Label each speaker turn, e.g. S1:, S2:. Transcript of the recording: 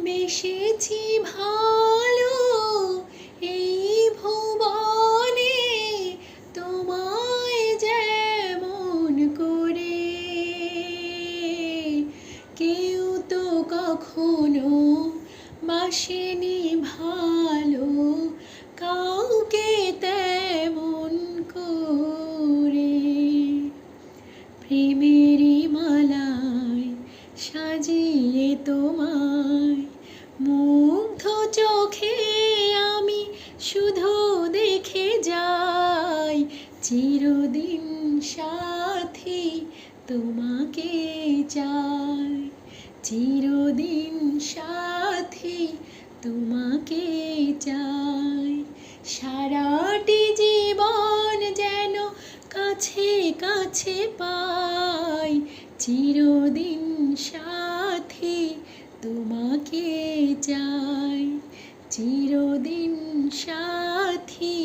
S1: বেসেছি ভালো এই ভুবনে, তোমায় যেমন করে কেউ তো কখনো বাসেনি ভালো কাউকে তেমন করে। প্রেমেরই মালায় সাজিয়ে তোমায় মুগ্ধ চোখে আমি শুধু দেখে যাই, চিরদিন সাথী তোমাকে চাই, চিরদিন সাথী তোমাকে চাই। সারাটি জীবন যেন কাছে কাছে পাই, চিরদিন সাথী তোমাকে চাই, চিরদিন সাথী